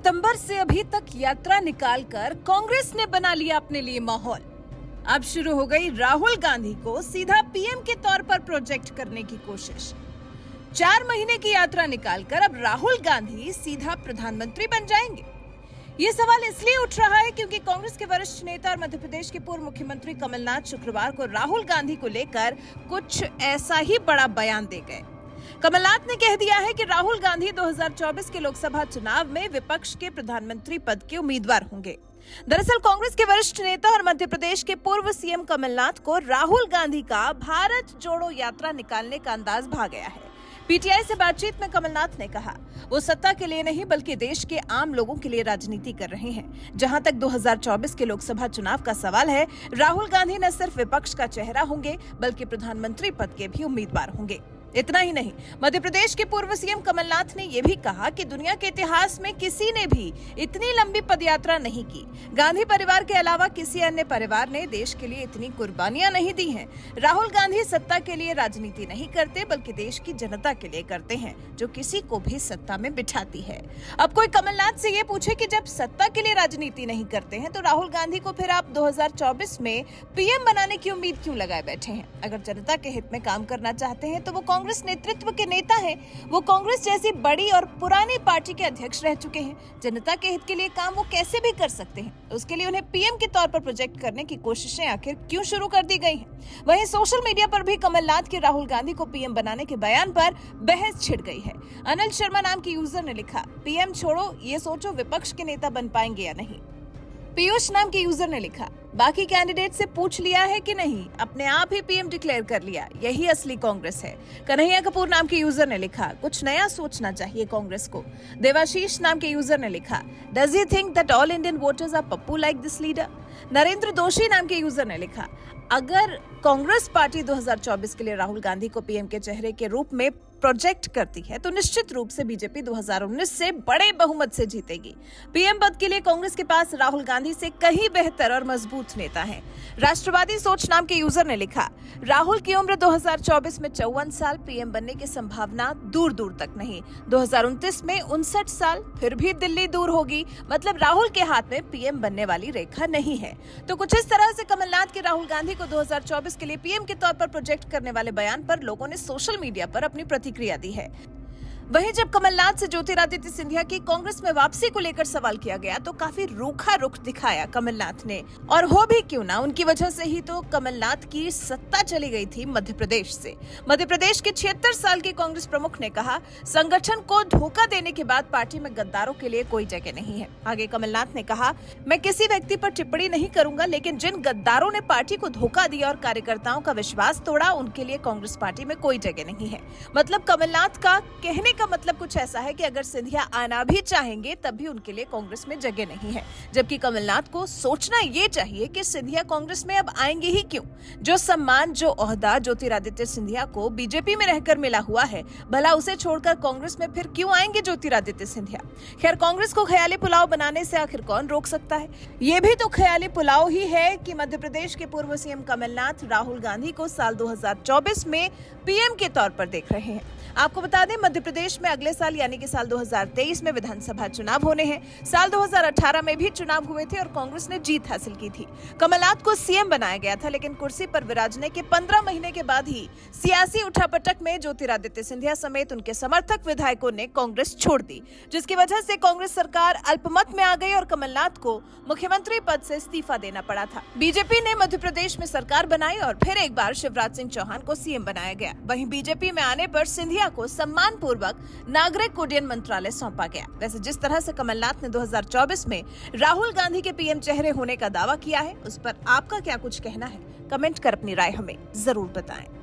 सितंबर से अभी तक यात्रा निकालकर कांग्रेस ने बना लिया अपने लिए माहौल। अब शुरू हो गई राहुल गांधी को सीधा पीएम के तौर पर प्रोजेक्ट करने की कोशिश। 4 महीने की यात्रा निकालकर अब राहुल गांधी सीधा प्रधानमंत्री बन जाएंगे। ये सवाल इसलिए उठ रहा है क्योंकि कांग्रेस के वरिष्ठ नेता और मध्य प्रदेश के पूर्व मुख्यमंत्री कमलनाथ शुक्रवार को राहुल गांधी को लेकर कुछ ऐसा ही बड़ा बयान दे गए। कमलनाथ ने कह दिया है कि राहुल गांधी 2024 के लोकसभा चुनाव में विपक्ष के प्रधानमंत्री पद के उम्मीदवार होंगे। दरअसल कांग्रेस के वरिष्ठ नेता और मध्य प्रदेश के पूर्व सीएम कमलनाथ को राहुल गांधी का भारत जोड़ो यात्रा निकालने का अंदाज भा गया है। पीटीआई से बातचीत में कमलनाथ ने कहा, वो सत्ता के लिए नहीं बल्कि देश के आम लोगों के लिए राजनीति कर रहे हैं। जहां तक 2024 के लोकसभा चुनाव का सवाल है, राहुल गांधी न सिर्फ विपक्ष का चेहरा होंगे बल्कि प्रधानमंत्री पद के भी उम्मीदवार होंगे। इतना ही नहीं, मध्य प्रदेश के पूर्व सीएम कमलनाथ ने यह भी कहा कि दुनिया के इतिहास में किसी ने भी इतनी लंबी पदयात्रा नहीं की। गांधी परिवार के अलावा किसी अन्य परिवार ने देश के लिए इतनी कुर्बानियां नहीं दी हैं। राहुल गांधी सत्ता के लिए राजनीति नहीं करते बल्कि देश की जनता के लिए करते हैं, जो किसी को भी सत्ता में बिठाती है। अब कोई कमलनाथ से ये पूछे कि जब सत्ता के लिए राजनीति नहीं करते हैं तो राहुल गांधी को फिर आप 2024 में पीएम बनाने की उम्मीद क्यों लगाए बैठे हैं? अगर जनता के हित में काम करना चाहते हैं तो वो कांग्रेस नेतृत्व के नेता हैं। वो कांग्रेस जैसी बड़ी और पुरानी पार्टी के अध्यक्ष रह चुके हैं। जनता के हित के लिए काम वो कैसे भी कर सकते हैं। उसके लिए उन्हें पीएम के तौर पर प्रोजेक्ट करने की कोशिशें आखिर क्यों शुरू कर दी गई हैं? वहीं सोशल मीडिया पर भी कमलनाथ के राहुल गांधी को पीएम बनाने के बयान पर बहस छिड़ गई है। अनिल शर्मा नाम के यूजर ने लिखा, पीएम छोड़ो, ये सोचो विपक्ष के नेता बन पाएंगे या नहीं। पीयूष नाम के यूजर ने लिखा, बाकी कैंडिडेट से पूछ लिया है कि नहीं, अपने आप ही पीएम डिक्लेयर कर लिया, यही असली कांग्रेस है। कन्हैया कपूर नाम के यूजर ने लिखा, कुछ नया सोचना चाहिए कांग्रेस को। देवाशीष नाम के यूजर ने लिखा, does you think that all Indian voters are Pappu like this leader. Narendra Doshi नाम के यूजर ने लिखा, अगर कांग्रेस पार्टी 2024 के लिए राहुल गांधी को पीएम के चेहरे के रूप में प्रोजेक्ट करती है तो निश्चित रूप से बीजेपी 2019 से बड़े बहुमत से जीतेगी। पीएम पद के लिए कांग्रेस के पास राहुल गांधी से कहीं बेहतर और मजबूत नेता हैं। राष्ट्रवादी सोच नाम के यूजर ने लिखा, राहुल की उम्र 2024 में 54 साल, पीएम बनने की संभावना दूर दूर तक नहीं। 2029 में 59 साल, फिर भी दिल्ली दूर होगी। मतलब राहुल के हाथ में पीएम बनने वाली रेखा नहीं है। तो कुछ इस तरह से कमलनाथ के राहुल गांधी को 2024 के लिए पीएम के तौर पर प्रोजेक्ट करने वाले बयान पर लोगों ने सोशल मीडिया पर अपनी प्रतिक्रिया दी है। वहीं जब कमलनाथ से ज्योतिरादित्य सिंधिया की कांग्रेस में वापसी को लेकर सवाल किया गया तो काफी रूखा रुख दिखाया कमलनाथ ने। और हो भी क्यों ना, उनकी वजह से ही तो कमलनाथ की सत्ता चली गई थी मध्य प्रदेश से। मध्य प्रदेश के 76 साल के कांग्रेस प्रमुख ने कहा, संगठन को धोखा देने के बाद पार्टी में गद्दारों के लिए कोई जगह नहीं है। आगे कमलनाथ ने कहा, मैं किसी व्यक्ति पर टिप्पणी नहीं करूंगा, लेकिन जिन गद्दारों ने पार्टी को धोखा दिया और कार्यकर्ताओं का विश्वास तोड़ा, उनके लिए कांग्रेस पार्टी में कोई जगह नहीं है। मतलब कमलनाथ का कहने का मतलब कुछ ऐसा है कि अगर सिंधिया आना भी चाहेंगे तब भी उनके लिए कांग्रेस में जगह नहीं है। जबकि कमलनाथ को सोचना ये चाहिए कि सिंधिया कांग्रेस में अब आएंगे ही क्यों। जो सम्मान, जो ओहदा ज्योतिरादित्य सिंधिया को बीजेपी में रहकर मिला हुआ है, भला उसे छोड़कर कांग्रेस में फिर क्यों आएंगे ज्योतिरादित्य सिंधिया? खैर, कांग्रेस को ख्याली पुलाव बनाने से आखिर कौन रोक सकता है? ये भी तो ख्याली पुलाव ही है कि मध्य प्रदेश के पूर्व सीएम कमलनाथ राहुल गांधी को साल 2024 में पीएम के तौर पर देख रहे हैं। आपको बता दें, मध्य प्रदेश में अगले साल यानी कि साल 2023 में विधानसभा चुनाव होने हैं। साल 2018 में भी चुनाव हुए थे और कांग्रेस ने जीत हासिल की थी। कमलनाथ को सीएम बनाया गया था, लेकिन कुर्सी पर विराजने के 15 महीने के बाद ही सियासी उठापटक में ज्योतिरादित्य सिंधिया समेत उनके समर्थक विधायकों ने कांग्रेस छोड़ दी, जिसकी वजह से कांग्रेस सरकार अल्पमत में आ गई और कमलनाथ को मुख्यमंत्री पद से इस्तीफा देना पड़ा था। बीजेपी ने मध्य प्रदेश में सरकार बनाई और फिर एक बार शिवराज सिंह चौहान को सीएम बनाया गया। वहीं बीजेपी में आने पर सिंधिया को सम्मान पूर्वक नागरिक उड्डयन मंत्रालय सौंपा गया। वैसे जिस तरह से कमलनाथ ने 2024 में राहुल गांधी के पीएम चेहरे होने का दावा किया है, उस पर आपका क्या कुछ कहना है? कमेंट कर अपनी राय हमें जरूर बताएं।